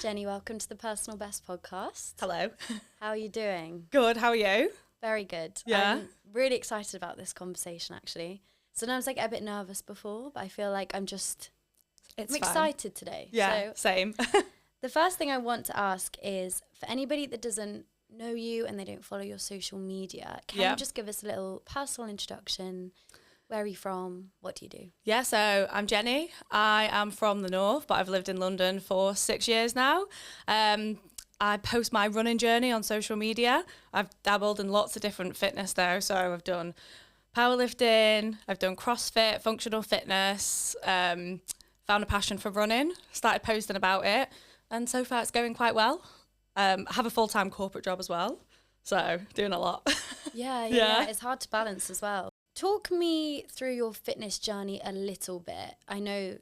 Jenny, welcome to the Personal Best podcast. Hello. How are you doing? Good, how are you? Very good. Yeah. I'm really excited about this conversation, actually. Sometimes I get a bit nervous before, but I feel like I'm Fine. excited today. Yeah, So same. the first thing I want to ask is, for anybody that doesn't know you and they don't follow your social media, can you just give us a little personal introduction? Where are you from? What do you do? Yeah, so I'm Jenny. I am from the north, but I've lived in London for 6 years now. I post my running journey on social media. I've dabbled in lots of different fitness though. So I've done powerlifting, I've done CrossFit, functional fitness, found a passion for running, started posting about it, and so far it's going quite well. I have a full-time corporate job as well, so doing a lot. Yeah. It's hard to balance as well. Talk me through your fitness journey a little bit. I know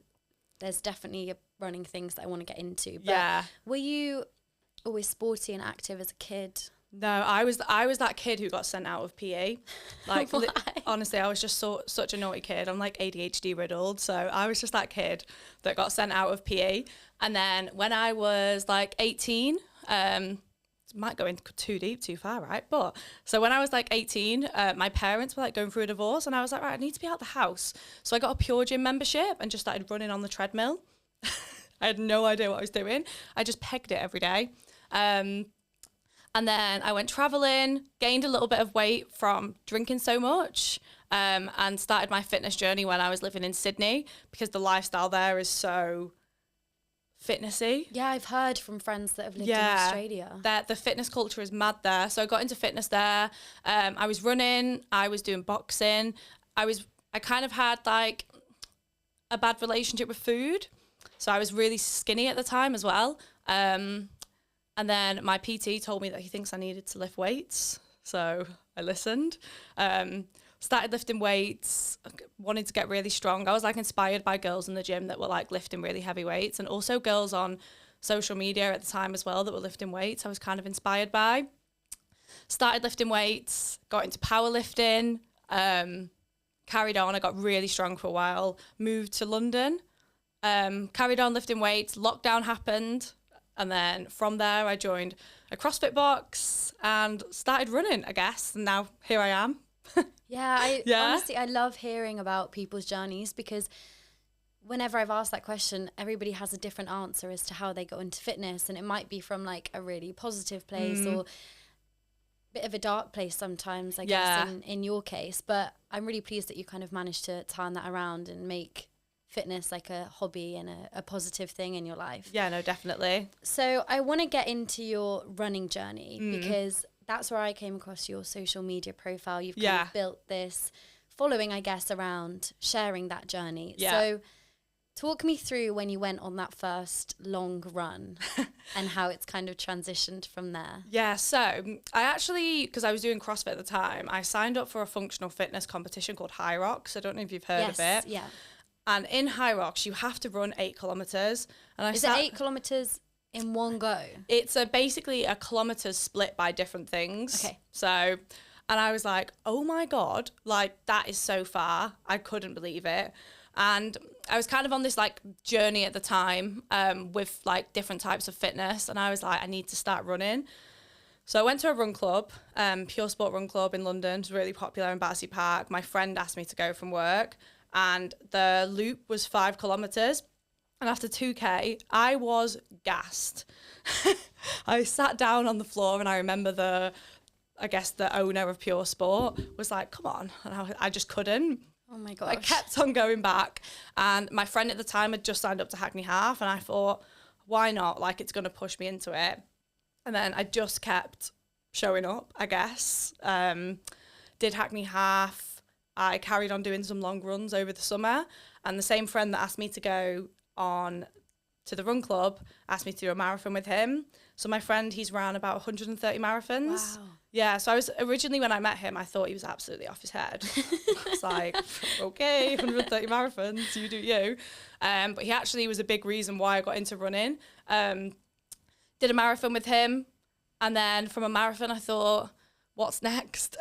there's definitely running things that I want to get into, but were you always sporty and active as a kid? No, I was that kid who got sent out of PE. Like, honestly, I was just such a naughty kid. I'm like ADHD riddled, so I was just that kid that got sent out of PE. And then when I was like 18, might go into too deep, too far, right? But so when I was like 18, my parents were like going through a divorce, and I was like, right, I need to be out the house. So I got a Pure Gym membership and just started running on the treadmill. I had no idea what I was doing. I just pegged it every day. And then I went traveling, gained a little bit of weight from drinking so much, and started my fitness journey when I was living in Sydney, because the lifestyle there is so fitnessy. Yeah, I've heard from friends that have lived in Australia. The fitness culture is mad there. So I got into fitness there. I was running, I was doing boxing. I kind of had like a bad relationship with food. So I was really skinny at the time as well. And then my PT told me that he thinks I needed to lift weights. So I listened. Started lifting weights, wanted to get really strong. I was like inspired by girls in the gym that were like lifting really heavy weights, and also girls on social media at the time as well that were lifting weights. I was kind of inspired by. Started lifting weights, got into powerlifting, carried on. I got really strong for a while, moved to London, carried on lifting weights. Lockdown happened. And then from there, I joined a CrossFit box and started running, I guess. And now here I am. Honestly, I love hearing about people's journeys, because whenever I've asked that question, everybody has a different answer as to how they got into fitness. And it might be from like a really positive place or a bit of a dark place sometimes, I guess, in your case. But I'm really pleased that you kind of managed to turn that around and make fitness like a hobby and a positive thing in your life. Yeah, no, definitely. So I want to get into your running journey, because that's where I came across your social media profile. You've kind of built this following, I guess, around sharing that journey. So talk me through when you went on that first long run and how it's kind of transitioned from there. Yeah, so I actually, because I was doing CrossFit at the time, I signed up for a functional fitness competition called High Rocks. I don't know if you've heard of it. Yeah. And in High Rocks, you have to run 8 kilometres. And Is it 8 kilometres in one go? It's basically a kilometre split by different things. Okay. So, and I was like, oh my God, like that is so far. I couldn't believe it. And I was kind of on this like journey at the time with like different types of fitness. And I was like, I need to start running. So I went to a run club, Pure Sport Run Club in London. It's really popular in Battersea Park. My friend asked me to go from work, and the loop was 5 kilometres. And after 2K, I was gassed. I sat down on the floor, and I remember the owner of Pure Sport was like, come on. And I just couldn't. Oh my gosh. I kept on going back. And my friend at the time had just signed up to Hackney Half, and I thought, why not? Like, it's going to push me into it. And then I just kept showing up, I guess. Did Hackney Half. I carried on doing some long runs over the summer, and the same friend that asked me to go on to the run club asked me to do a marathon with him. So my friend, he's ran about 130 marathons. Wow. Yeah, so I was originally, when I met him, I thought he was absolutely off his head. It's like, okay, 130 marathons, you do you. But he actually was a big reason why I got into running. Did a marathon with him, and then from a marathon I thought, what's next?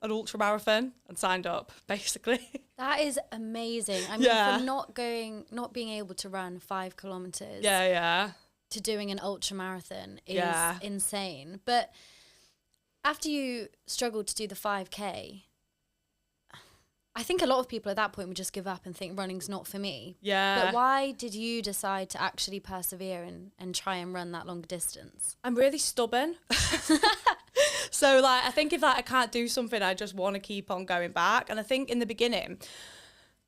An ultra marathon, and signed up, basically. That is amazing. I mean, from not being able to run 5 kilometers. Yeah. to doing an ultra marathon is insane. But after you struggled to do the 5K, I think a lot of people at that point would just give up and think running's not for me. Yeah. But why did you decide to actually persevere and try and run that long distance? I'm really stubborn. So like, I think if like I can't do something, I just want to keep on going back. And I think in the beginning,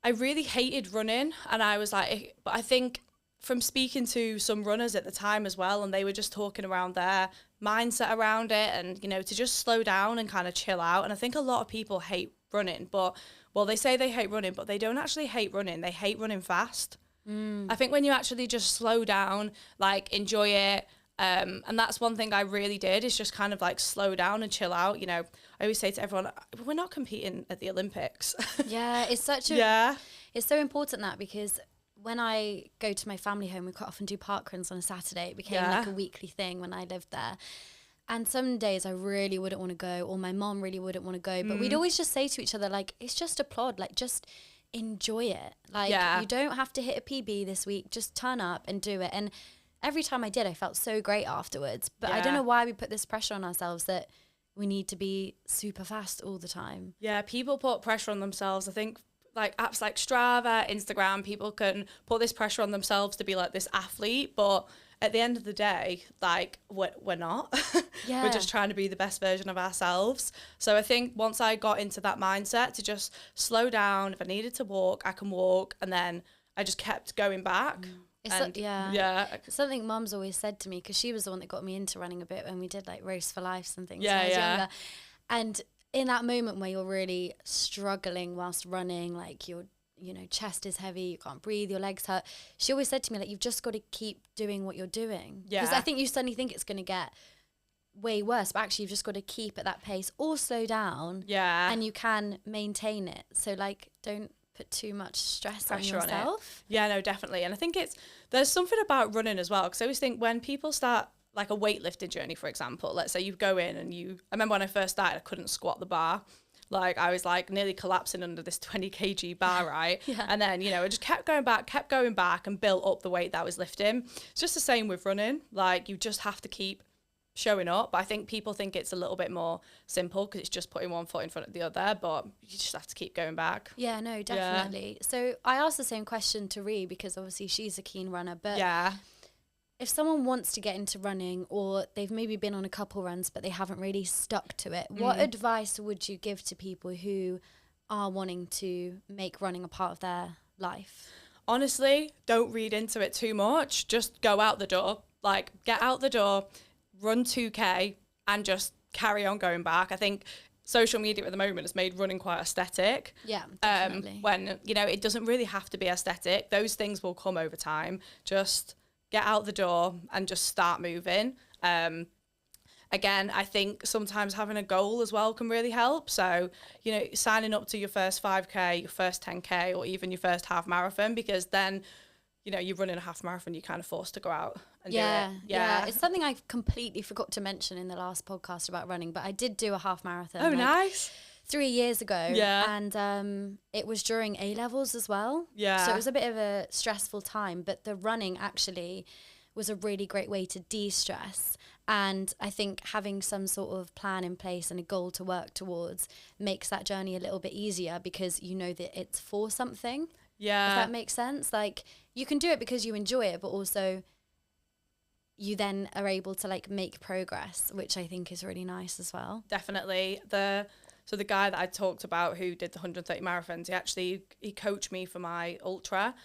I really hated running. And I was like, but I think from speaking to some runners at the time as well, and they were just talking around their mindset around it and, you know, to just slow down and kind of chill out. And I think a lot of people hate running, but, well, they say they hate running, but they don't actually hate running. They hate running fast. I think when you actually just slow down, like enjoy it, and that's one thing I really did, is just kind of like slow down and chill out. You know, I always say to everyone, we're not competing at the Olympics. Yeah, it's such a it's so important that, because when I go to my family home, we quite often do parkruns on a Saturday. It became like a weekly thing when I lived there. And some days I really wouldn't want to go, or my mom really wouldn't want to go, but we'd always just say to each other, like, it's just a plod, like, just enjoy it. Like, you don't have to hit a PB this week, just turn up and do it. And every time I did, I felt so great afterwards. But I don't know why we put this pressure on ourselves that we need to be super fast all the time. Yeah, people put pressure on themselves. I think like apps like Strava, Instagram, people can put this pressure on themselves to be like this athlete, but at the end of the day, like we're not. We're just trying to be the best version of ourselves. So I think once I got into that mindset to just slow down, if I needed to walk, I can walk, and then I just kept going back. It's something Mum's always said to me, because she was the one that got me into running a bit when we did like Race for Life and things when I was younger. And in that moment where you're really struggling whilst running, like your chest is heavy, you can't breathe, your legs hurt, she always said to me, like, you've just got to keep doing what you're doing. Because I think you suddenly think it's going to get way worse, but actually you've just got to keep at that pace or slow down. And you can maintain it. So like, don't put too much stress on yourself. Yeah, no, definitely. And I think there's something about running as well, because I always think when people start like a weightlifting journey, for example, let's say you go in and I remember when I first started, I couldn't squat the bar. Like I was like nearly collapsing under this 20 kg bar, right? And then, you know, I just kept going back and built up the weight that I was lifting. It's just the same with running. Like you just have to keep showing up. But I think people think it's a little bit more simple because it's just putting one foot in front of the other, but you just have to keep going back. Yeah, no, definitely. So I asked the same question to Ree, because obviously she's a keen runner, but if someone wants to get into running, or they've maybe been on a couple runs but they haven't really stuck to it, what advice would you give to people who are wanting to make running a part of their life? Honestly, don't read into it too much. Just go out the door. Like, get out the door, run 2K, and just carry on going back. I think social media at the moment has made running quite aesthetic. Yeah, definitely. When, you know, it doesn't really have to be aesthetic. Those things will come over time. Just get out the door and just start moving. Again, I think sometimes having a goal as well can really help. So, you know, signing up to your first 5K, your first 10K, or even your first half marathon, because then, you know, you're running a half marathon, you're kind of forced to go out and do it. Yeah, it's something I completely forgot to mention in the last podcast about running, but I did do a half marathon. Oh, nice. 3 years ago. And it was during A-levels as well. So it was a bit of a stressful time, but the running actually was a really great way to de-stress. And I think having some sort of plan in place and a goal to work towards makes that journey a little bit easier, because you know that it's for something. If that makes sense. Like, you can do it because you enjoy it, but also you then are able to like make progress, which I think is really nice as well. Definitely. So the guy that I talked about who did the 130 marathons, he coached me for my ultra,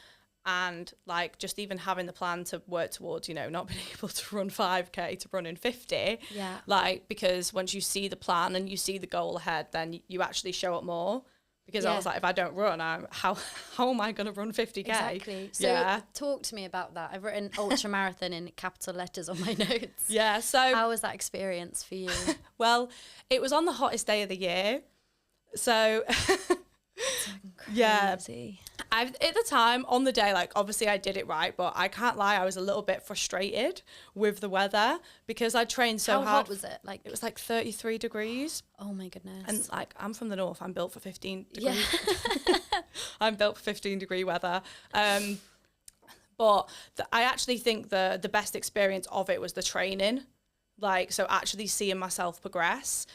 and like just even having the plan to work towards, you know, not being able to run 5K to running 50. Like, because once you see the plan and you see the goal ahead, then you actually show up more. Because I was like, if I don't run, how am I going to run 50K? Exactly. So talk to me about that. I've written ultra marathon in capital letters on my notes. So how was that experience for you? Well, it was on the hottest day of the year. So crazy. At the time, on the day, like, obviously I did it right, but I can't lie, I was a little bit frustrated with the weather because I trained so hard. How hot was it? Like, it was like 33 degrees. Oh my goodness. And like, I'm from the north, I'm built for 15 degrees. I'm built for 15 degree weather. But I actually think the best experience of it was the training. Like, so actually seeing myself progress.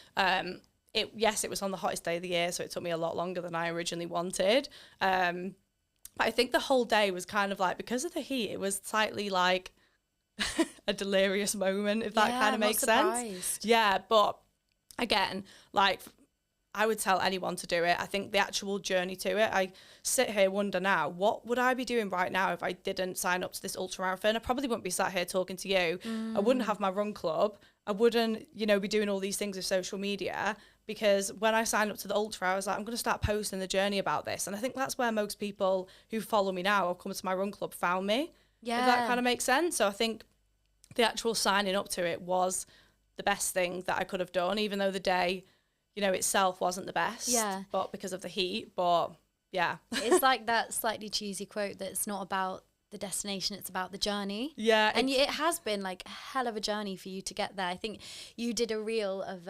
It was on the hottest day of the year, so it took me a lot longer than I originally wanted. But I think the whole day was kind of like, because of the heat, it was slightly like a delirious moment, if that kind of makes sense. Yeah, but again, like, I would tell anyone to do it. I think the actual journey to it, I sit here wonder now, what would I be doing right now if I didn't sign up to this ultramarathon? I probably wouldn't be sat here talking to you. I wouldn't have my run club. I wouldn't, be doing all these things with social media, because when I signed up to the ultra, I was like, I'm going to start posting the journey about this. And I think that's where most people who follow me now or come to my run club found me. Yeah. If that kind of makes sense. So I think the actual signing up to it was the best thing that I could have done, even though the day, itself wasn't the best. Yeah. But because of the heat. But yeah. It's like that slightly cheesy quote that it's not about the destination, it's about the journey. Yeah. And it has been like a hell of a journey for you to get there. I think you did a reel of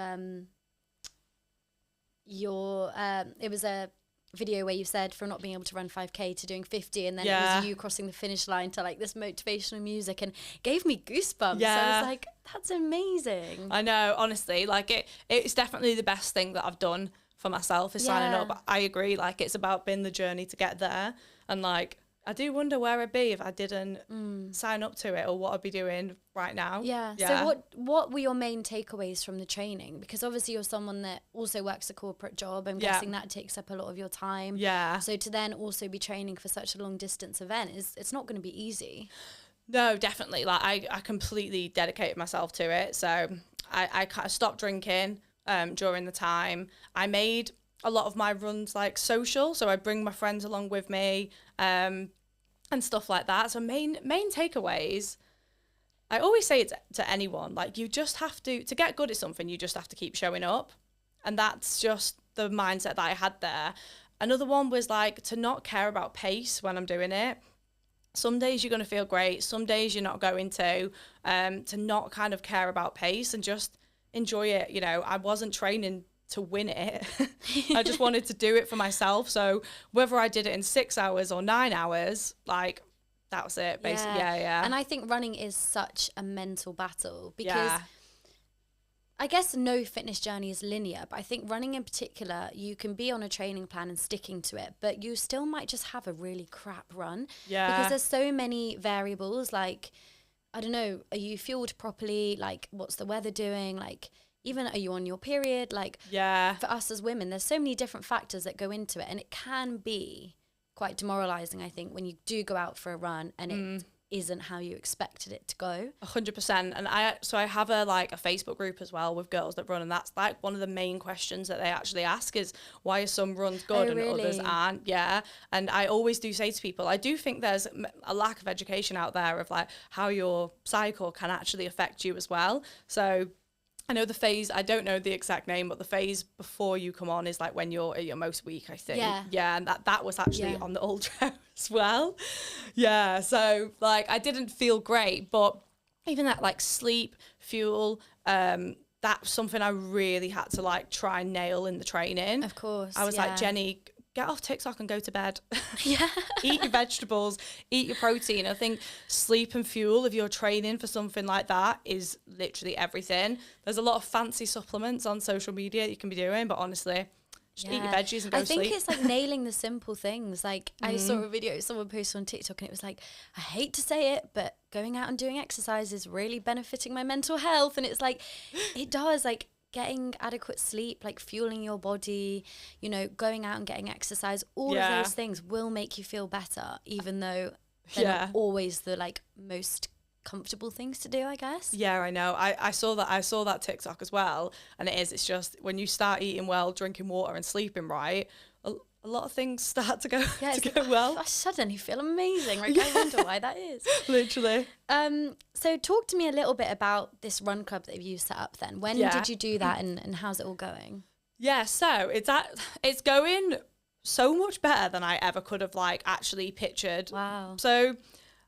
it was a video where you said from not being able to run 5k to doing 50, and then it was you crossing the finish line to like this motivational music, and gave me goosebumps. Yeah. So I was like, that's amazing. I know, honestly, like it's definitely the best thing that I've done for myself is signing up. I agree, like it's about being the journey to get there, and like I do wonder where I'd be if I didn't sign up to it, or what I'd be doing right now. Yeah. So what were your main takeaways from the training? Because obviously you're someone that also works a corporate job. I'm guessing that takes up a lot of your time. Yeah. So to then also be training for such a long distance event, it's not going to be easy. No, definitely. Like I completely dedicated myself to it. So I kind of stopped drinking during the time. I made a lot of my runs like social, so I bring my friends along with me and stuff like that. So main takeaways, I always say it to anyone, like you just have to get good at something, you just have to keep showing up. And that's just the mindset that I had there. Another one was like to not care about pace when I'm doing it. Some days you're going to feel great, some days you're not going to not kind of care about pace and just enjoy it. I wasn't training to win it. I just wanted to do it for myself. So whether I did it in 6 hours or 9 hours, like that was it basically. Yeah. And I think running is such a mental battle, because I guess no fitness journey is linear, but I think running in particular, you can be on a training plan and sticking to it, but you still might just have a really crap run. Yeah. Because there's so many variables, like, I don't know, are you fueled properly? Like, what's the weather doing? Like, even are you on your period? Like, for us as women, there's so many different factors that go into it, and it can be quite demoralizing, I think, when you do go out for a run and it isn't how you expected it to go. 100%. And I have a Facebook group as well with girls that run, and that's like one of the main questions that they actually ask is, why are some runs good and others aren't? Yeah. And I always do say to people, I do think there's a lack of education out there of like how your cycle can actually affect you as well. So I know the phase, I don't know the exact name, but the phase before you come on is like when you're at your most weak, I think. Yeah, and that was actually on the ultra as well. Yeah, so like I didn't feel great, but even that like sleep, fuel, that's something I really had to like try and nail in the training. Of course. I was like, Jenny, get off TikTok and go to bed. Eat your vegetables, eat your protein. I think sleep and fuel, if you're training for something like that, is literally everything. There's a lot of fancy supplements on social media you can be doing, but honestly, just eat your veggies and go to sleep. I think it's like nailing the simple things. Like I saw a video someone posted on TikTok, and it was like, I hate to say it, but going out and doing exercise is really benefiting my mental health. And it's like, it does, like, getting adequate sleep, like fueling your body, going out and getting exercise, all of those things will make you feel better, even though they're not always the like most comfortable things to do, I guess. Yeah, I know. I saw that TikTok as well, and it's just when you start eating well, drinking water and sleeping right, a lot of things start to go well. I suddenly feel amazing. Like, I wonder why that is. Literally. So talk to me a little bit about this run club that you set up then. When did you do that, and how's it all going? Yeah, so it's going so much better than I ever could have like actually pictured. Wow. So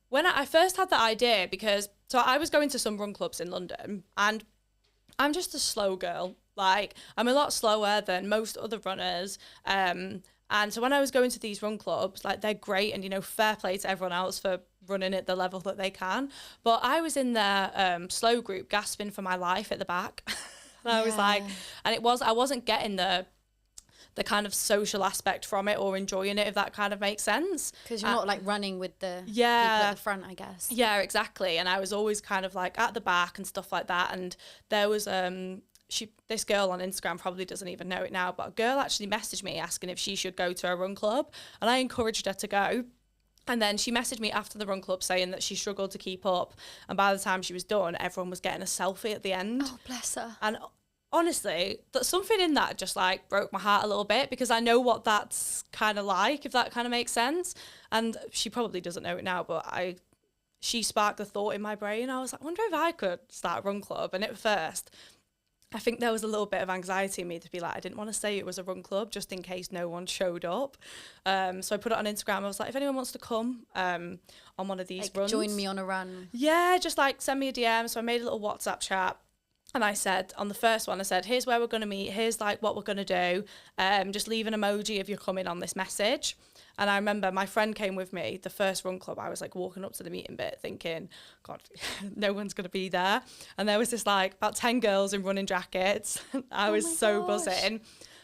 when I first had the idea, because I was going to some run clubs in London, and I'm just a slow girl. Like, I'm a lot slower than most other runners. And so when I was going to these run clubs, like they're great and, you know, fair play to everyone else for running at the level that they can. But I was in their slow group gasping for my life at the back. And I was like, and I wasn't getting the kind of social aspect from it or enjoying it, if that kind of makes sense. Because you're not like running with the people at the front, I guess. Yeah, exactly. And I was always kind of like at the back and stuff like that. And there was this girl on Instagram, probably doesn't even know it now, but a girl actually messaged me asking if she should go to a run club, and I encouraged her to go. And then she messaged me after the run club saying that she struggled to keep up, and by the time she was done, everyone was getting a selfie at the end. Oh, bless her. And honestly, that something in that just like broke my heart a little bit, because I know what that's kind of like, if that kind of makes sense. And she probably doesn't know it now, but she sparked the thought in my brain. I was like, I wonder if I could start a run club. And at first, I think there was a little bit of anxiety in me to be like, I didn't want to say it was a run club just in case no one showed up. So I put it on Instagram. I was like, if anyone wants to come on one of these like, runs. join me on a run. Yeah, just like send me a DM. So I made a little WhatsApp chat. And I said, on the first one, I said, here's where we're going to meet. Here's like what we're going to do. Just leave an emoji if you're coming on this message. And I remember my friend came with me, the first run club. I was like walking up to the meeting bit thinking, God, no one's going to be there. And there was this like about 10 girls in running jackets. I was so buzzing.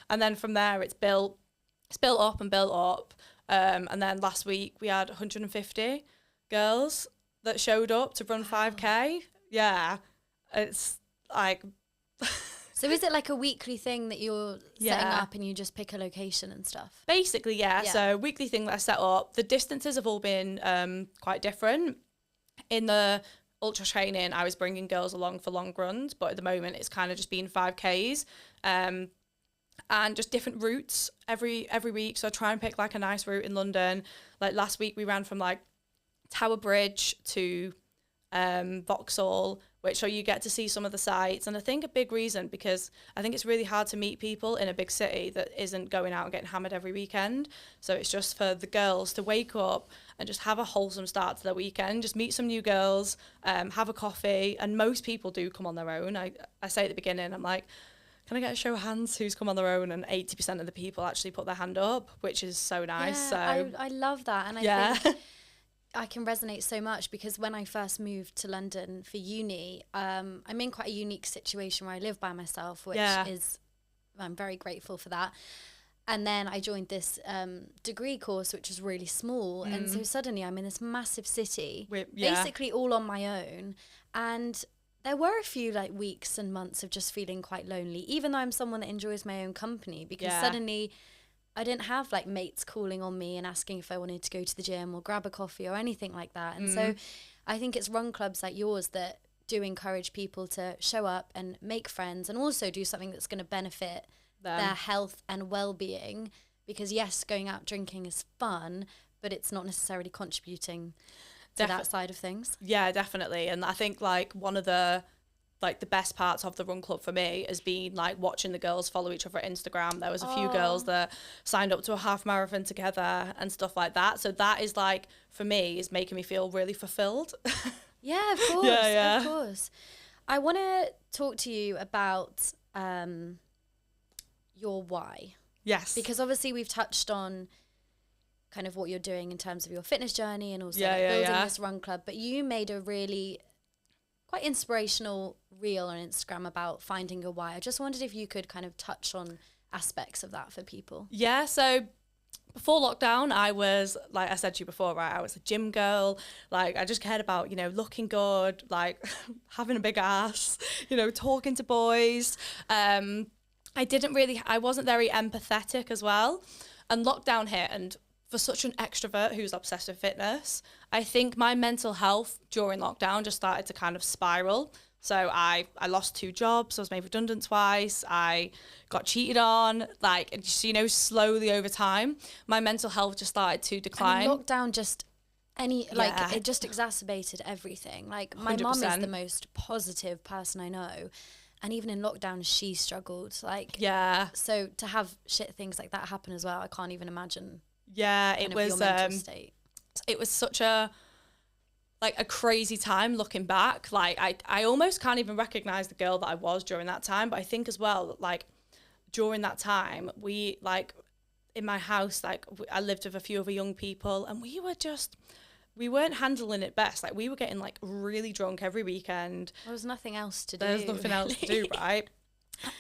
And then from there, it's built up and built up. And then last week we had 150 girls that showed up to run 5K. Yeah, it's like... So is it like a weekly thing that you're setting up and you just pick a location and stuff? Basically, yeah. So weekly thing that I set up. The distances have all been quite different. In the ultra training, I was bringing girls along for long runs, but at the moment it's kind of just been 5Ks and just different routes every week. So I try and pick like a nice route in London. Like last week we ran from like Tower Bridge to Vauxhall, so you get to see some of the sites. And I think a big reason, because I think it's really hard to meet people in a big city that isn't going out and getting hammered every weekend. So it's just for the girls to wake up and just have a wholesome start to their weekend, just meet some new girls, have a coffee. And most people do come on their own. I say at the beginning, I'm like, can I get a show of hands who's come on their own? And 80% of the people actually put their hand up, which is so nice. Yeah, I love that. And I think I can resonate so much, because when I first moved to London for uni, I'm in quite a unique situation where I live by myself, which is, I'm very grateful for that. And then I joined this degree course, which was really small. And so suddenly I'm in this massive city, basically all on my own. And there were a few like weeks and months of just feeling quite lonely, even though I'm someone that enjoys my own company, because suddenly I didn't have like mates calling on me and asking if I wanted to go to the gym or grab a coffee or anything like that. And so I think it's run clubs like yours that do encourage people to show up and make friends, and also do something that's going to benefit their health and well-being. Because yes, going out drinking is fun, but it's not necessarily contributing to that side of things. Yeah, definitely. And I think like one of the best parts of the run club for me has been like watching the girls follow each other at Instagram. There was a few girls that signed up to a half marathon together and stuff like that. So that is like, for me, is making me feel really fulfilled. Yeah, of course. Of course. I want to talk to you about your why. Yes. Because obviously we've touched on kind of what you're doing in terms of your fitness journey and also building this run club. But you made a really quite inspirational reel on Instagram about finding your why. I just wondered if you could kind of touch on aspects of that for people. Yeah, so before lockdown, I was, like I said to you before, right, I was a gym girl. Like, I just cared about, you know, looking good, like having a big ass, you know, talking to boys. I wasn't very empathetic as well. And lockdown hit, and for such an extrovert who's obsessed with fitness, I think my mental health during lockdown just started to kind of spiral. So I lost 2 jobs. I was made redundant twice. I got cheated on. Like, just, you know, slowly over time, my mental health just started to decline. And lockdown just it just exacerbated everything. Like, my 100%. Mum is the most positive person I know. And even in lockdown, she struggled. Like, so to have shit things like that happen as well, I can't even imagine. Yeah, it was it was such a crazy time looking back. Like, I almost can't even recognize the girl that I was during that time. But I think as well, like, during that time, in my house, like I lived with a few other young people, and we weren't handling it best. Like we were getting like really drunk every weekend. There was nothing else to do. There's nothing else to do, right?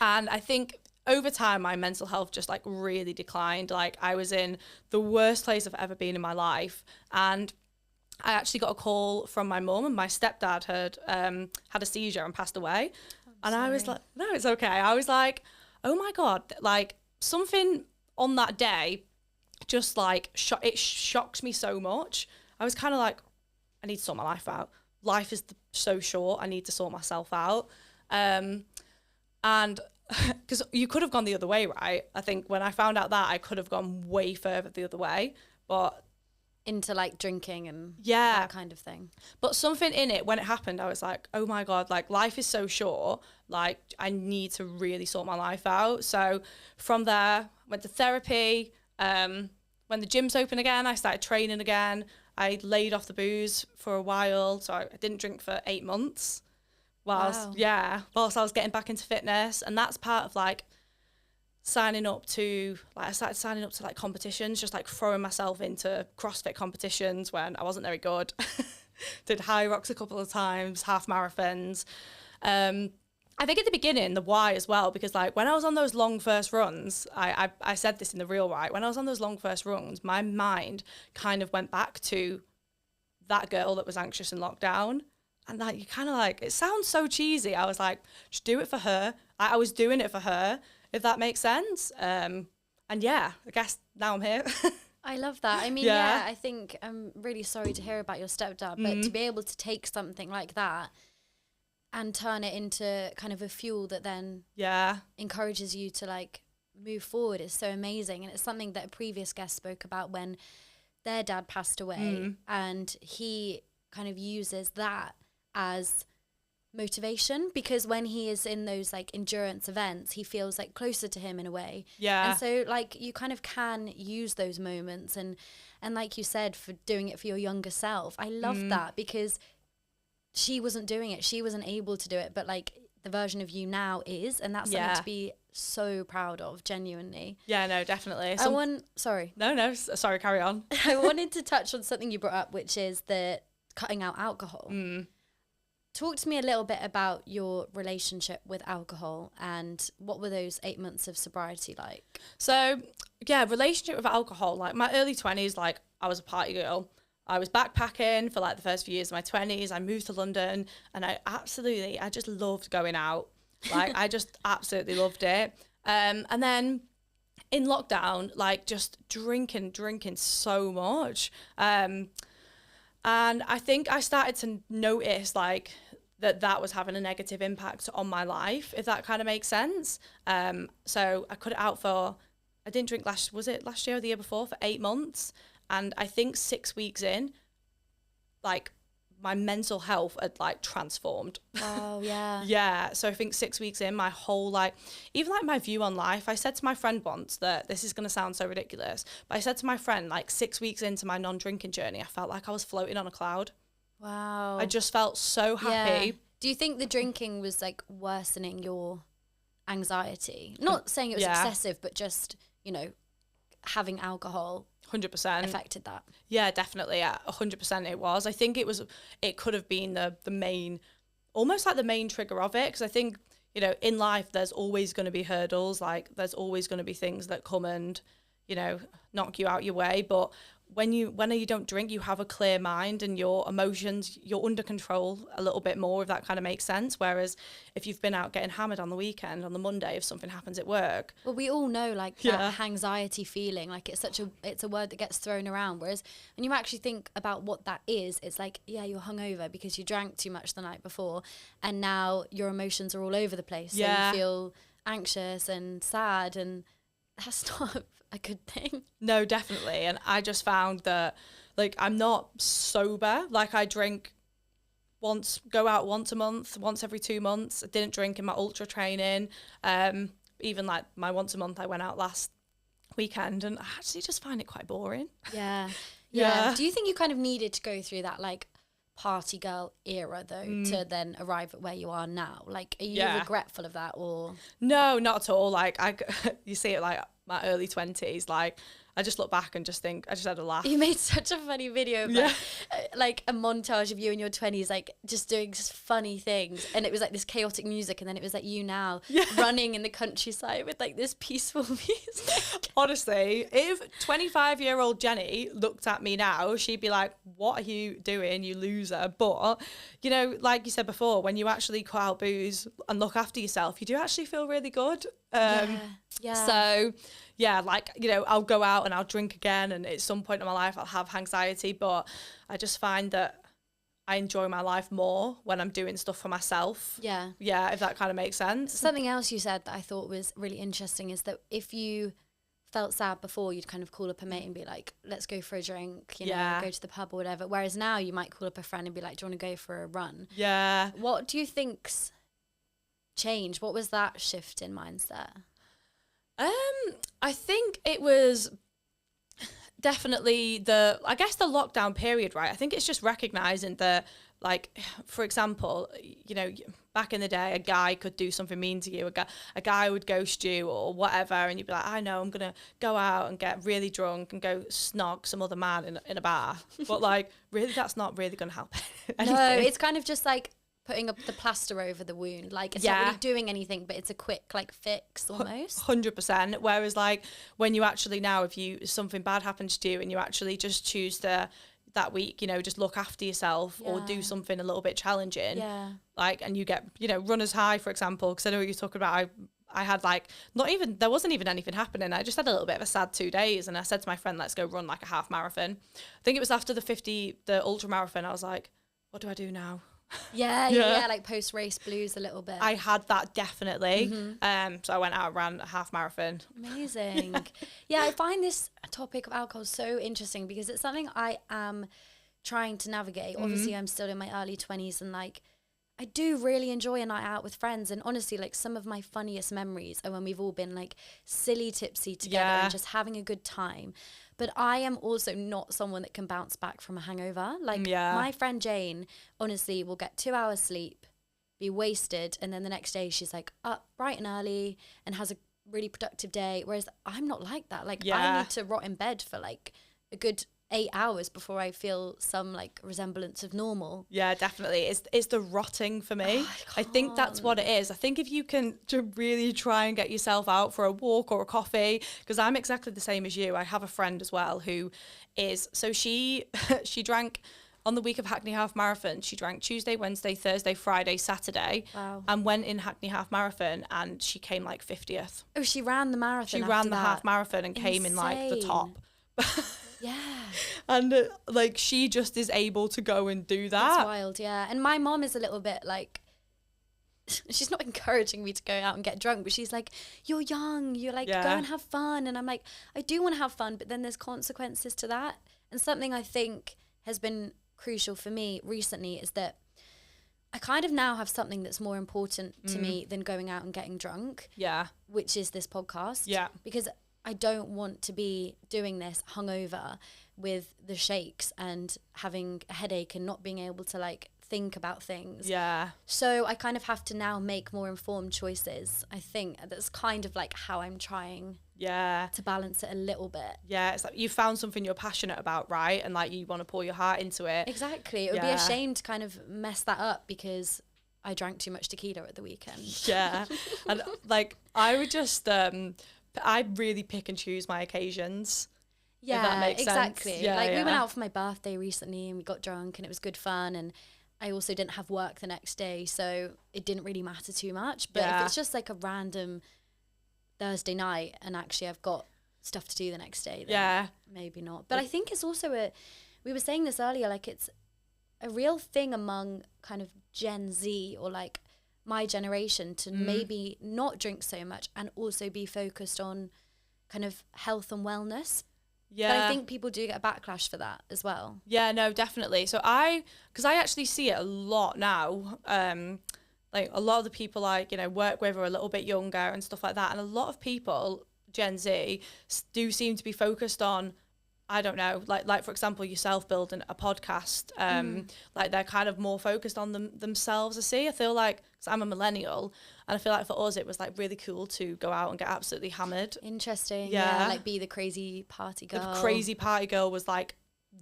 And I think over time, my mental health just like really declined. Like I was in the worst place I've ever been in my life. And I actually got a call from my mum, and my stepdad had a seizure and passed away. And I was like, no, it's okay. I was like, oh my God, like something on that day just like it shocked me so much. I was kind of like, I need to sort my life out. Life is so short. I need to sort myself out. And because you could have gone the other way, right? I think when I found out that, I could have gone way further the other way, but into like drinking and yeah, that kind of thing. But something in it, when it happened, I was like, oh my God, like life is so short. Like I need to really sort my life out. So from there, went to therapy. When the gym's open again, I started training again. I laid off the booze for a while. So I didn't drink for 8 months whilst I was getting back into fitness. And that's part of like signing up to, like I started signing up to like competitions, just like throwing myself into CrossFit competitions when I wasn't very good. Did high rocks a couple of times, half marathons. I think at the beginning, the why as well, because like when I was on those long first runs, I said this in the reel, right? When I was on those long first runs, my mind kind of went back to that girl that was anxious in lockdown. And like, you kind of like, it sounds so cheesy. I was like, just do it for her. I was doing it for her, if that makes sense. And yeah, I guess now I'm here. I love that. I mean, yeah, I think I'm really sorry to hear about your stepdad, but to be able to take something like that and turn it into kind of a fuel that then encourages you to like move forward is so amazing. And it's something that a previous guest spoke about when their dad passed away, and he kind of uses that as motivation, because when he is in those like endurance events, he feels like closer to him in a way. And so like you kind of can use those moments, and like you said, for doing it for your younger self. I love that, because she wasn't doing it, she wasn't able to do it, but like the version of you now is, and that's something to be so proud of, genuinely. Yeah, no, definitely. Sorry, carry on. I wanted to touch on something you brought up, which is the cutting out alcohol. Talk to me a little bit about your relationship with alcohol, and what were those 8 months of sobriety like? So yeah, relationship with alcohol, like my early 20s, like I was a party girl. I was backpacking for like the first few years of my 20s. I moved to London, and I just loved going out. Like I just absolutely loved it. And then in lockdown, like just drinking so much. And I think I started to notice like that was having a negative impact on my life, if that kind of makes sense. So I cut it out I didn't drink last year or the year before, for 8 months. And I think 6 weeks in, like my mental health had like transformed. Oh, yeah. Yeah. So I think 6 weeks in, my whole like, even like my view on life, I said to my friend once that this is going to sound so ridiculous, but I said to my friend, like 6 weeks into my non-drinking journey, I felt like I was floating on a cloud. Wow. I just felt so happy. Yeah. Do you think the drinking was like worsening your anxiety? Not saying it was excessive, but just, having alcohol 100% affected that. Yeah, definitely. 100% it was. I think it could have been the main, almost like the main trigger of it. Because I think, in life, there's always going to be hurdles. Like there's always going to be things that come and, knock you out your way. But when you don't drink, you have a clear mind, and your emotions, you're under control a little bit more, if that kind of makes sense. Whereas if you've been out getting hammered on the weekend, on the Monday, if something happens at work. Well, we all know like that anxiety feeling, like it's a word that gets thrown around. Whereas when you actually think about what that is, it's like, yeah, you're hungover because you drank too much the night before, and now your emotions are all over the place. So you feel anxious and sad, and that's not a good thing. No, definitely. And I just found that like I'm not sober. Like I drink go out once a month, once every 2 months. I didn't drink in my ultra training. Even like my once a month, I went out last weekend, and I actually just find it quite boring. Yeah. Do you think you kind of needed to go through that like party girl era though to then arrive at where you are now? Like, are you regretful of that, or? No, not at all. Like, you see it like my early 20s, like I just look back and just think I just had a laugh. You made such a funny video of like a montage of you in your 20s, like just doing just funny things, and it was like this chaotic music, and then it was like you now running in the countryside with like this peaceful music. Honestly, if 25-year-old Jenny looked at me now, she'd be like, what are you doing, you loser? But, you know, like you said before, when you actually cut out booze and look after yourself, you do actually feel really good. So, yeah, like, you know, I'll go out and I'll drink again, and at some point in my life I'll have anxiety, but I just find that I enjoy my life more when I'm doing stuff for myself. Yeah, if that kind of makes sense. Something else you said that I thought was really interesting is that if you felt sad before, you'd kind of call up a mate and be like, let's go for a drink, you know, go to the pub or whatever. Whereas now you might call up a friend and be like, do you want to go for a run? Yeah. What do you think's changed? What was that shift in mindset? I think it was definitely the lockdown period, right? I think it's just recognizing that, like, for example, you know, back in the day, a guy could do something mean to you, a guy would ghost you or whatever, and you'd be like, I know, I'm gonna go out and get really drunk and go snog some other man in a bar. But like, really, that's not really gonna help anything. No, it's kind of just like putting up the plaster over the wound. Like, it's not really doing anything, but it's a quick like fix almost. 100%. Whereas like when you actually now, if something bad happens to you and you actually just choose to that week, you know, just look after yourself or do something a little bit challenging, like, and you get, you know, runner's high, for example, because I know what you're talking about. I had like, there wasn't even anything happening. I just had a little bit of a sad 2 days, and I said to my friend, let's go run like a half marathon. I think it was after the ultra marathon. I was like, what do I do now? Yeah, like post-race blues a little bit. I had that, definitely. So I went out and ran a half marathon. Amazing. Yeah, I find this topic of alcohol so interesting because it's something I am trying to navigate. Obviously, I'm still in my early 20s, and like, I do really enjoy a night out with friends. And honestly, like, some of my funniest memories are when we've all been like silly tipsy together and just having a good time. But I am also not someone that can bounce back from a hangover. Like, my friend Jane, honestly, will get 2 hours sleep, be wasted, and then the next day she's like up bright and early and has a really productive day. Whereas I'm not like that. Like, I need to rot in bed for like a good 8 hours before I feel some like resemblance of normal. Yeah, definitely. It's the rotting for me. I think that's what it is. I think if you can to really try and get yourself out for a walk or a coffee, because I'm exactly the same as you. I have a friend as well who is, so she drank on the week of Hackney Half Marathon. She drank Tuesday, Wednesday, Thursday, Friday, Saturday, and went in Hackney Half Marathon, and she came like 50th. Oh, she ran the marathon. She ran the half marathon and came in like the top. Yeah. And like, she just is able to go and do that. That's wild, yeah. And my mom is a little bit like, she's not encouraging me to go out and get drunk, but she's like, you're young, you're like, go and have fun. And I'm like, I do want to have fun, but then there's consequences to that. And something I think has been crucial for me recently is that I kind of now have something that's more important to me than going out and getting drunk. Yeah. Which is this podcast. Yeah. Because I don't want to be doing this hungover with the shakes and having a headache and not being able to like think about things. Yeah. So I kind of have to now make more informed choices. I think that's kind of like how I'm trying to balance it a little bit. Yeah, it's like you found something you're passionate about, right? And like you want to pour your heart into it. Exactly. It would be a shame to kind of mess that up because I drank too much tequila at the weekend. Yeah. And like, I would just I really pick and choose my occasions. Yeah, if that makes exactly. Sense. Yeah, like we went out for my birthday recently and we got drunk and it was good fun, and I also didn't have work the next day, so it didn't really matter too much. But if it's just like a random Thursday night and actually I've got stuff to do the next day, then maybe not. But I think it's also we were saying this earlier, like it's a real thing among kind of Gen Z or like my generation to maybe not drink so much and also be focused on kind of health and wellness. Yeah. But I think people do get a backlash for that as well. Yeah, no, definitely. So because I actually see it a lot now, like a lot of the people I, you know, work with are a little bit younger and stuff like that. And a lot of people, Gen Z, do seem to be focused on I don't know, like for example, yourself building a podcast, like they're kind of more focused on themselves. I feel like, cause I'm a millennial, and I feel like for us it was like really cool to go out and get absolutely hammered. Interesting. Yeah. Like be the crazy party girl. The crazy party girl was like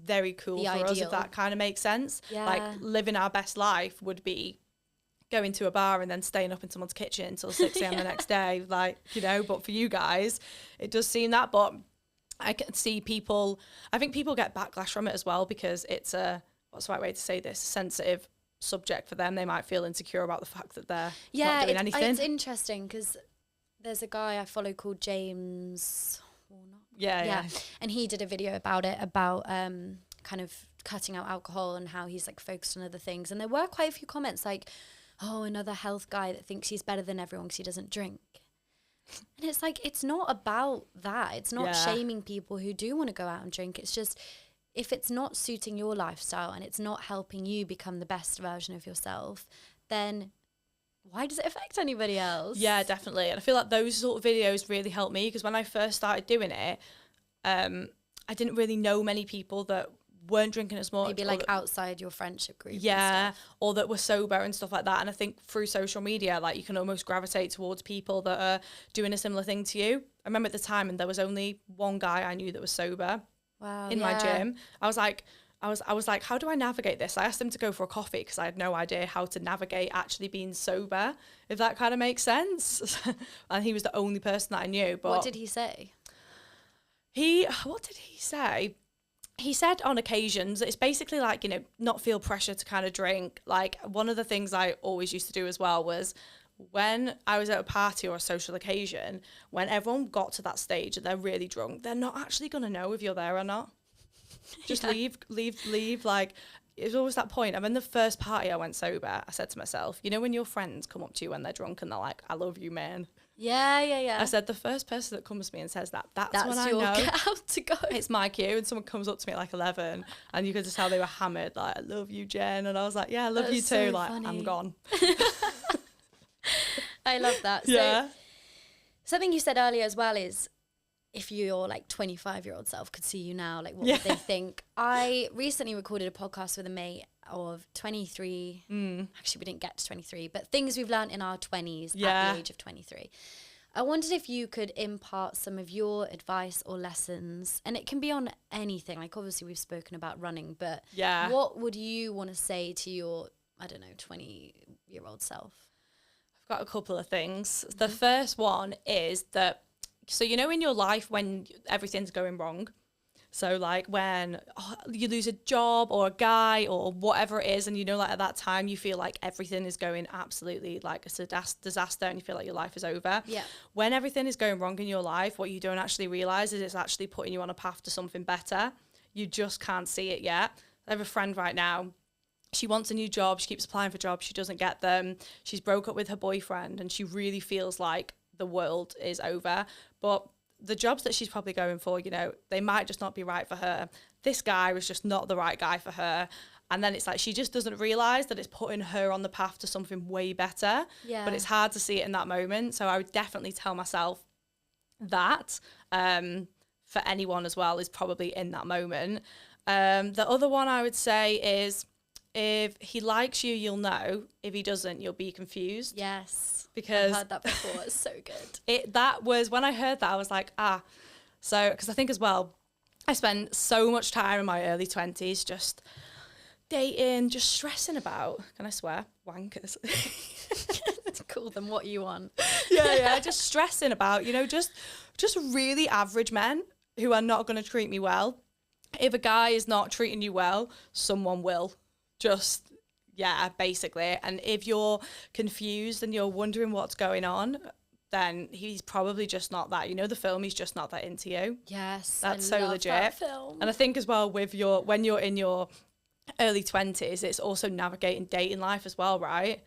very cool The for ideal. us, if that kind of makes sense. Yeah. Like living our best life would be going to a bar and then staying up in someone's kitchen until 6 a.m. the next day, like, you know. But for you guys, it does seem that. But I can see people, I think people get backlash from it as well, because it's what's the right way to say this, sensitive subject for them. They might feel insecure about the fact that they're not doing anything. It's interesting because there's a guy I follow called James Warnock. Yeah. And he did a video about it, about kind of cutting out alcohol and how he's like focused on other things. And there were quite a few comments like, oh, another health guy that thinks he's better than everyone because he doesn't drink. And it's like, it's not about that. It's not shaming people who do want to go out and drink. It's just, if it's not suiting your lifestyle and it's not helping you become the best version of yourself, then why does it affect anybody else? Yeah, definitely. And I feel like those sort of videos really helped me, because when I first started doing it, I didn't really know many people that weren't drinking as much. Maybe like outside your friendship group. Yeah, or that were sober and stuff like that. And I think through social media, like you can almost gravitate towards people that are doing a similar thing to you. I remember at the time, and there was only one guy I knew that was sober. Wow. In my gym. I was like, how do I navigate this? I asked him to go for a coffee because I had no idea how to navigate actually being sober, if that kind of makes sense. And he was the only person that I knew. But what did he say? What did he say? He said on occasions, it's basically like, you know, not feel pressure to kind of drink. Like one of the things I always used to do as well was when I was at a party or a social occasion, when everyone got to that stage and they're really drunk, they're not actually going to know if you're there or not. Just leave. Like, it was always that point. I mean, the first party I went sober, I said to myself, you know, when your friends come up to you when they're drunk and they're like, I love you, man. Yeah. I said, the first person that comes to me and says that's when I your know get out to go. it's my cue. And someone comes up to me at like 11 and you could just tell they were hammered, like, I love you, Jen. And I was like, yeah, I love you too. So like, funny. I'm gone. I love that. Yeah. So something you said earlier as well is, if your like 25-year-old self could see you now, like what would they think? I recently recorded a podcast with a mate of 23. Actually, we didn't get to 23, but things we've learned in our 20s at the age of 23. I wondered if you could impart some of your advice or lessons, and it can be on anything. Like obviously we've spoken about running, but what would you want to say to your, I don't know, 20-year-old self? I've got a couple of things. The first one is that, so you know in your life when everything's going wrong, so like when you lose a job or a guy or whatever it is, and you know like at that time you feel like everything is going absolutely like a disaster and you feel like your life is over. Yeah. When everything is going wrong in your life, what you don't actually realise is it's actually putting you on a path to something better. You just can't see it yet. I have a friend right now. She wants a new job. She keeps applying for jobs. She doesn't get them. She's broke up with her boyfriend and she really feels like the world is over. But the jobs that she's probably going for, you know, they might just not be right for her. This guy was just not the right guy for her. And then it's like she just doesn't realise that it's putting her on the path to something way better. Yeah. But it's hard to see it in that moment. So I would definitely tell myself that for anyone as well is probably in that moment. The other one I would say is, if he likes you, you'll know. If he doesn't, you'll be confused. Yes. Because I've heard that before. It's so good. That was, when I heard that, I was like, So, because I think as well, I spent so much time in my early 20s just dating, just stressing about, can I swear? Wankers. Call them what you want. Yeah, just stressing about, you know, just really average men who are not going to treat me well. If a guy is not treating you well, someone will. Just, yeah, basically. And if you're confused and you're wondering what's going on, then he's probably just not that. You know the film, he's just not that into you. Yes, that's so legit. That film. And I think as well with when you're in your early 20s, it's also navigating dating life as well, right?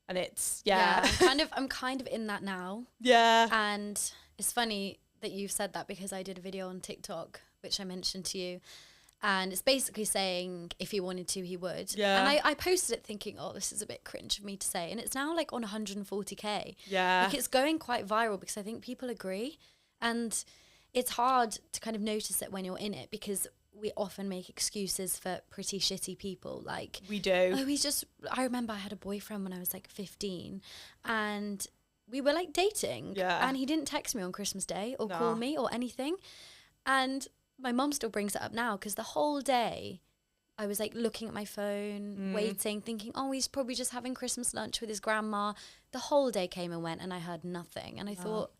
And it's I'm kind of in that now. Yeah. And it's funny that you've said that because I did a video on TikTok, which I mentioned to you. And it's basically saying if he wanted to, he would. Yeah. And I posted it thinking, oh, this is a bit cringe of me to say. And it's now like on 140K. Yeah. Like it's going quite viral because I think people agree. And it's hard to kind of notice it when you're in it, because we often make excuses for pretty shitty people. Like, we do. Oh, I remember I had a boyfriend when I was like 15, and we were like dating, and he didn't text me on Christmas Day or call me or anything. And my mum still brings it up now, because the whole day I was like looking at my phone, waiting, thinking, oh, he's probably just having Christmas lunch with his grandma. The whole day came and went, and I heard nothing. And I thought,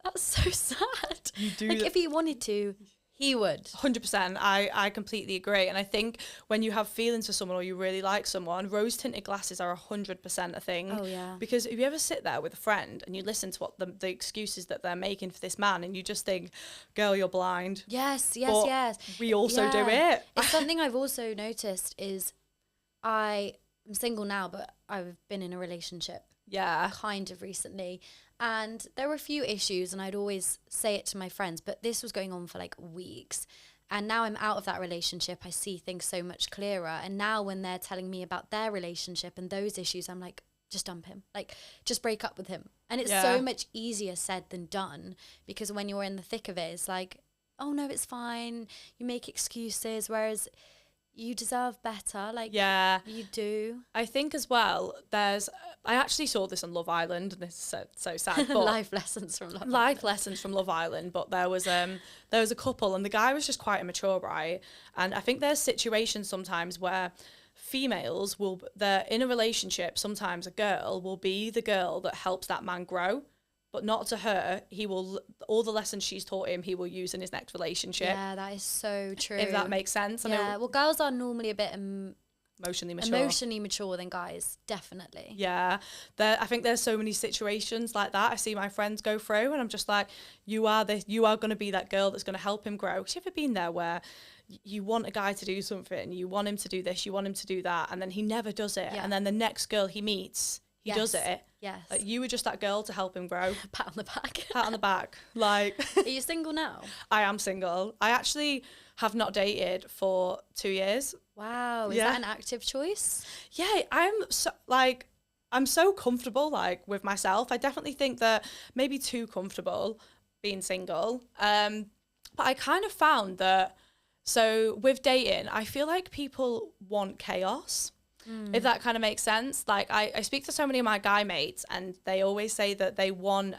that's so sad. You do. Like, if he wanted to, he would. 100%. I completely agree. And I think when you have feelings for someone or you really like someone, rose-tinted glasses are 100% a thing. Oh, yeah. Because if you ever sit there with a friend and you listen to what the excuses that they're making for this man, and you just think, girl, you're blind. Yes. We also do it. It's something I've also noticed is I'm single now, but I've been in a relationship. Yeah. Kind of recently. And there were a few issues, and I'd always say it to my friends, but this was going on for like weeks. And now I'm out of that relationship, I see things so much clearer. And now when they're telling me about their relationship and those issues, I'm like, just dump him. Like, just break up with him. And it's so much easier said than done, because when you're in the thick of it, it's like, oh no, it's fine. You make excuses, whereas you deserve better. Like, you do. I think as well, I actually saw this on Love Island, and this is so sad. But Life lessons from Love Island. Life lessons from Love Island. But there was a couple, and the guy was just quite immature, right? And I think there's situations sometimes where females they're in a relationship. Sometimes a girl will be the girl that helps that man grow. But not to her. He will, all the lessons she's taught him, he will use in his next relationship. Yeah, that is so true. If that makes sense. Yeah, well, girls are normally a bit emotionally mature than guys, definitely. Yeah, I think there's so many situations like that I see my friends go through, and I'm just like, you are going to be that girl that's going to help him grow. Have you ever been there where you want a guy to do something, you want him to do this, you want him to do that, and then he never does it, and then the next girl he meets, he does it. Yes. Like, you were just that girl to help him grow. Pat on the back. Pat on the back. Like, are you single now? I am single. I actually have not dated for 2 years. Wow. Is that an active choice? Yeah, I'm so comfortable, like, with myself. I definitely think that maybe too comfortable being single. But I kind of found that, so with dating, I feel like people want chaos. If that kind of makes sense. Like, I speak to so many of my guy mates, and they always say that they want,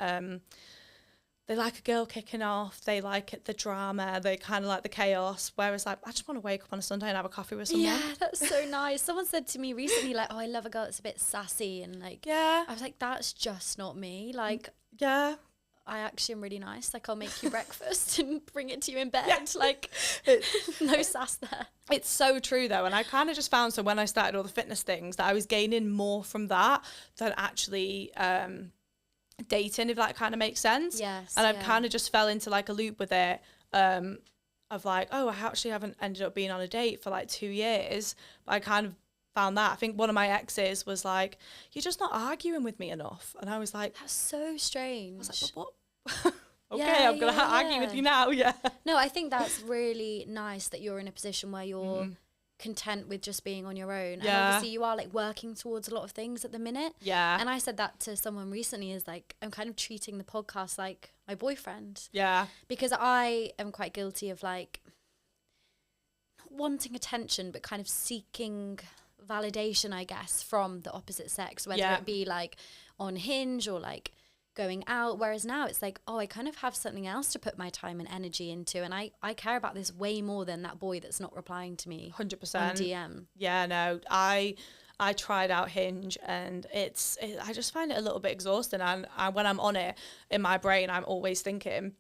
they like a girl kicking off, they like the drama, they kind of like the chaos, whereas like, I just want to wake up on a Sunday and have a coffee with someone. Yeah, that's so nice. Someone said to me recently, like, oh, I love a girl that's a bit sassy, and like, I was like, that's just not me. Like, I actually am really nice. Like, I'll make you breakfast and bring it to you in bed. Yeah. Like, no sass there. It's so true, though. And I kind of just found, so when I started all the fitness things, that I was gaining more from that than actually dating, if that kind of makes sense. Yes. And I've kind of just fell into like a loop with it of like, oh, I actually haven't ended up being on a date for like 2 years. But I kind of found that. I think one of my exes was like, you're just not arguing with me enough. And I was like, that's so strange. I was like, but what? Okay, I'm going to argue with you now. Yeah. No, I think that's really nice that you're in a position where you're content with just being on your own. And obviously you are like working towards a lot of things at the minute. Yeah. And I said that to someone recently, is like, I'm kind of treating the podcast like my boyfriend. Yeah. Because I am quite guilty of like wanting attention, but kind of seeking validation, I guess, from the opposite sex, whether it be like on Hinge or like going out. Whereas now it's like, oh, I kind of have something else to put my time and energy into, and I care about this way more than that boy that's not replying to me 100% on DM. Yeah, no, I tried out Hinge, and I just find it a little bit exhausting, and when I'm on it, in my brain I'm always thinking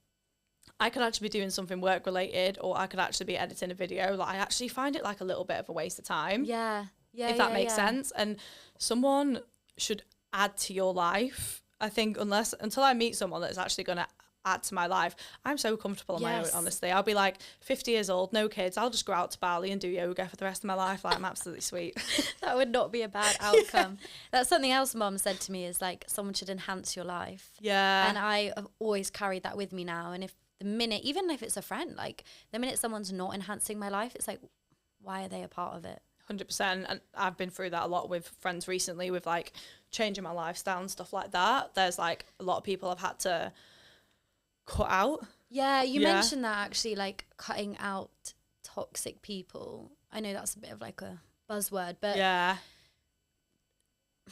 I could actually be doing something work related, or I could actually be editing a video. Like, I actually find it like a little bit of a waste of time. If that makes sense. And someone should add to your life. I think until I meet someone that's actually going to add to my life, I'm so comfortable on my own, honestly. I'll be like 50 years old, no kids. I'll just go out to Bali and do yoga for the rest of my life. Like, I'm absolutely sweet. That would not be a bad outcome. That's something else Mum said to me, is like, someone should enhance your life. Yeah. And I have always carried that with me now. And if the minute, even if it's a friend, like the minute someone's not enhancing my life, it's like, why are they a part of it? 100%. And I've been through that a lot with friends recently, with like changing my lifestyle and stuff like that. There's like a lot of people I've had to cut out Yeah, you mentioned that actually, like cutting out toxic people. I know that's a bit of like a buzzword, but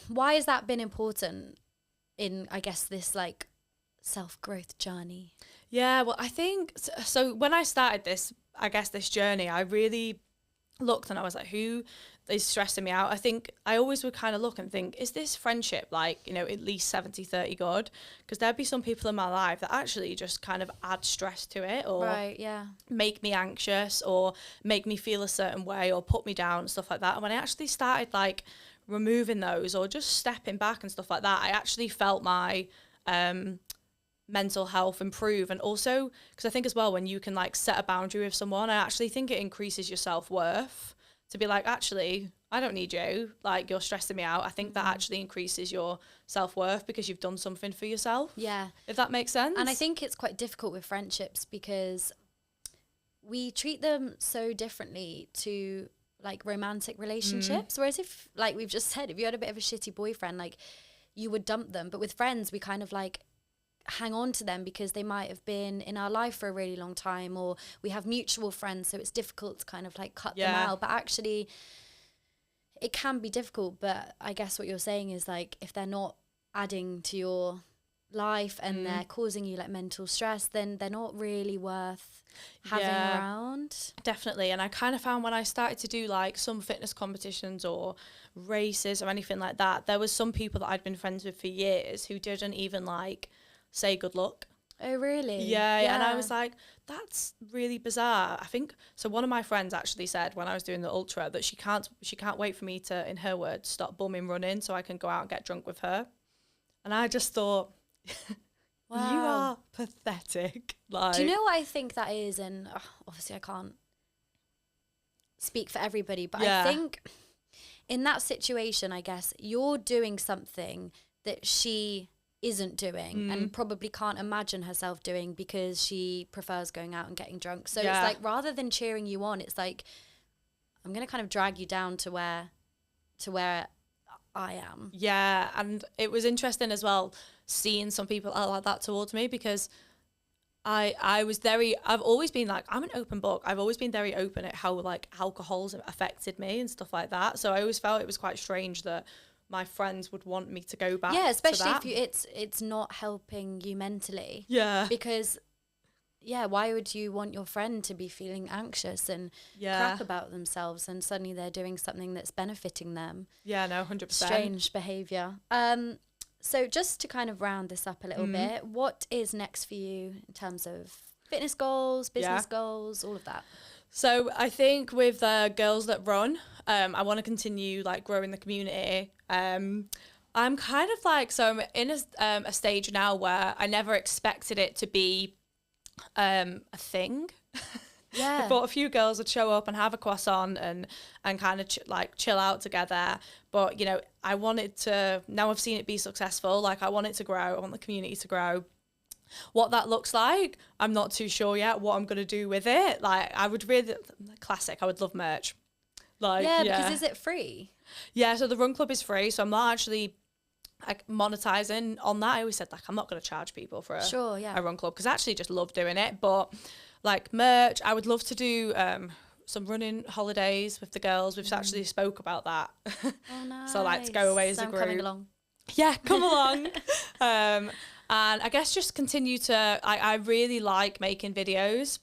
why has that been important in, I guess, this like self-growth journey? Yeah, well, I think so. When I started this, I guess this journey, I really looked and I was like, who is stressing me out? I think I always would kind of look and think, is this friendship like, you know, at least 70-30 good? Because there'd be some people in my life that actually just kind of add stress to it, or make me anxious, or make me feel a certain way, or put me down and stuff like that. And when I actually started like removing those or just stepping back and stuff like that, I actually felt my mental health improve. And also because I think as well, when you can like set a boundary with someone, I actually think it increases your self-worth to be like, actually, I don't need you, like you're stressing me out. I think that actually increases your self-worth because you've done something for yourself, if that makes sense. And I think it's quite difficult with friendships because we treat them so differently to like romantic relationships, whereas if, like we've just said, if you had a bit of a shitty boyfriend, like you would dump them. But with friends, we kind of like hang on to them because they might have been in our life for a really long time, or we have mutual friends, so it's difficult to kind of like cut them out. But actually it can be difficult, but I guess what you're saying is like if they're not adding to your life and they're causing you like mental stress, then they're not really worth having around. Definitely. And I kind of found when I started to do like some fitness competitions or races or anything like that, there was some people that I'd been friends with for years who didn't even like say good luck. Oh really? Yeah. And I was like, that's really bizarre. I think so. One of my friends actually said when I was doing the ultra that she can't wait for me to, in her words, stop bumming running so I can go out and get drunk with her. And I just thought, wow, you are pathetic. Like, do you know what I think that is? And obviously I can't speak for everybody, but I think in that situation, I guess you're doing something that she isn't doing and probably can't imagine herself doing because she prefers going out and getting drunk. So it's like, rather than cheering you on, it's like, I'm going to kind of drag you down to where I am. Yeah. And it was interesting as well seeing some people are like that towards me, because I've always been like, I'm an open book. I've always been very open at how like alcohol's affected me and stuff like that. So I always felt it was quite strange that my friends would want me to go back. Yeah, especially if it's not helping you mentally. Yeah. Because why would you want your friend to be feeling anxious and crap about themselves and suddenly they're doing something that's benefiting them? Yeah, no, 100%. Strange behaviour. So just to kind of round this up a little bit, what is next for you in terms of fitness goals, business goals, all of that? So I think with Girls That Run, I want to continue like growing the community. I'm kind of like, so I'm in a stage now where I never expected it to be a thing. Yeah. I thought a few girls would show up and have a croissant and kind of like chill out together. But, you know, I wanted to, now I've seen it be successful. Like I want it to grow. I want the community to grow. What that looks like, I'm not too sure yet what I'm going to do with it. Like I would really, classic, I would love merch. Like, because is it free? Yeah, so the Run Club is free. So I'm not actually like monetizing on that. I always said like I'm not going to charge people for a Run Club because I actually just love doing it. But like merch, I would love to do some running holidays with the girls. We've actually spoke about that. Oh, nice. So like to go away as a group. Coming along. Yeah, come along. And I guess just continue to, I really like making videos.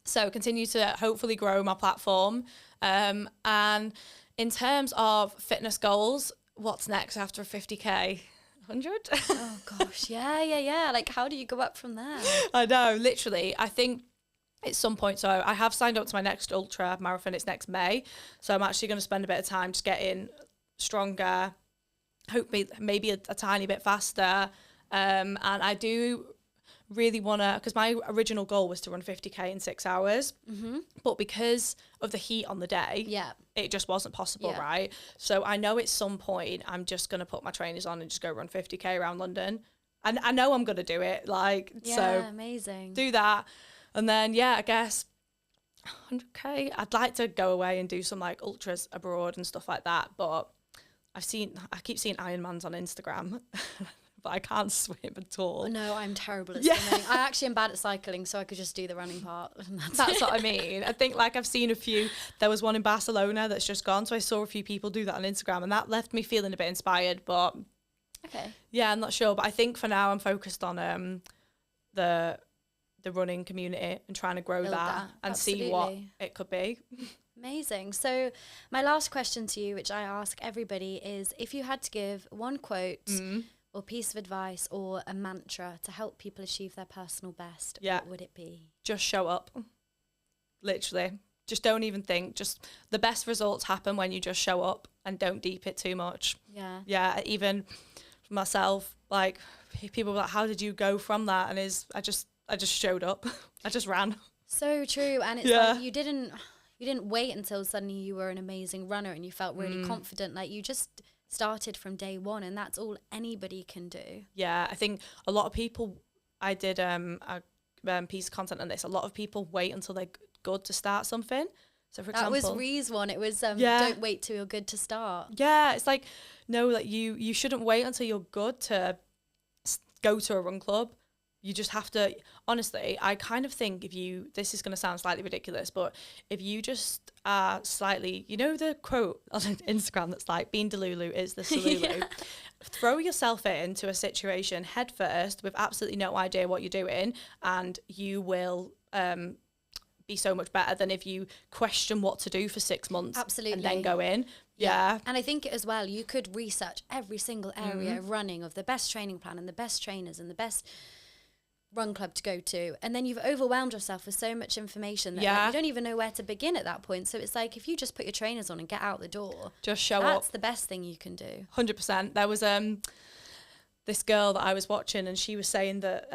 So continue to hopefully grow my platform. And in terms of fitness goals, what's next after 50K? 100? Oh gosh, yeah. Like how do you go up from there? I know, literally. I think at some point, so I have signed up to my next ultra marathon. It's next May. So I'm actually going to spend a bit of time just getting stronger, hopefully maybe a tiny bit faster. And I do really want to, because my original goal was to run 50K in 6 hours, but because of the heat on the day, it just wasn't possible, right? So I know at some point I'm just going to put my trainers on and just go run 50K around London. And I know I'm going to do it, like, so amazing. do that. And then, I guess 100K, I'd like to go away and do some like ultras abroad and stuff like that. But I keep seeing Ironmans on Instagram. but I can't swim at all. No, I'm terrible at swimming. I actually am bad at cycling, so I could just do the running part. That's what I mean. I think like I've seen a few, there was one in Barcelona that's just gone, so I saw a few people do that on Instagram, and that left me feeling a bit inspired, but okay. Yeah, I'm not sure, but I think for now I'm focused on the running community and trying to grow that and see what it could be. Amazing. So my last question to you, which I ask everybody, is if you had to give one quote or piece of advice or a mantra to help people achieve their personal best, what would it be? Just show up. Literally. Just don't even think. Just the best results happen when you just show up and don't deep it too much. Yeah. Yeah, even for myself, like people were like, how did you go from that? And I just showed up. I just ran. So true. And it's like you didn't wait until suddenly you were an amazing runner and you felt really confident. Like you just started from day one, and that's all anybody can do. Yeah, I think a lot of people, I did a piece of content on this, a lot of people wait until they're good to start something. So for example, that was Ree's one. It was don't wait till you're good to start. Yeah, it's like, no, that you shouldn't wait until you're good to go to a run club. You just have to, honestly, I kind of think this is going to sound slightly ridiculous, but if you just are slightly, you know the quote on Instagram that's like, being Delulu is the Salulu. Throw yourself into a situation head first with absolutely no idea what you're doing, and you will be so much better than if you question what to do for 6 months. Absolutely. And then go in. Yeah. And I think as well, you could research every single area of running, of the best training plan and the best trainers and the best run club to go to, and then you've overwhelmed yourself with so much information that like, you don't even know where to begin at that point. So it's like, if you just put your trainers on and get out the door, just show up, that's the best thing you can do. 100%. There was this girl that I was watching, and she was saying that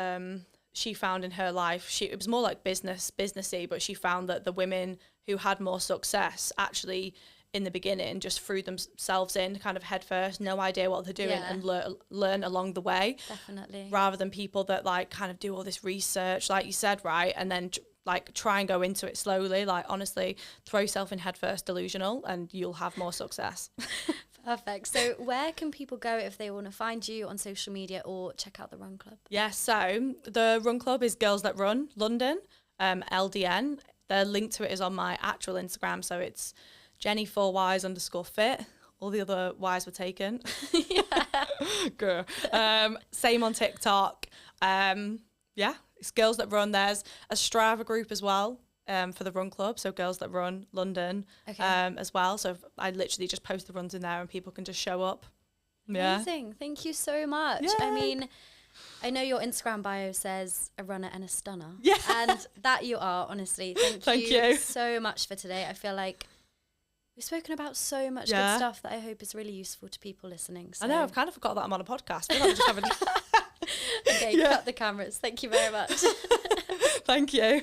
she found in her life, it was more like businessy, but she found that the women who had more success actually in the beginning just threw themselves in kind of head first, no idea what they're doing, and learn along the way. Definitely. Rather than people that like kind of do all this research, like you said, right, and then like try and go into it slowly. Like honestly, throw yourself in head first, delusional, and you'll have more success. Perfect. So where can people go if they want to find you on social media or check out the Run Club? Yeah, so the Run Club is Girls That Run London, LDN. The link to it is on my actual Instagram, so it's Jenny4Ys_fit. All the other Ys were taken. Girl. Same on TikTok. It's Girls That Run. There's a Strava group as well for the Run Club, so Girls That Run London as well. So I literally just post the runs in there and people can just show up. Amazing. Thank you so much. Yay. I mean, I know your Instagram bio says a runner and a stunner. Yeah. And that you are, honestly. Thank you so much for today. I feel like we've spoken about so much good stuff that I hope is really useful to people listening. So. I know, I've kind of forgot that I'm on a podcast. I just haven't. Okay, cut the cameras. Thank you very much. Thank you.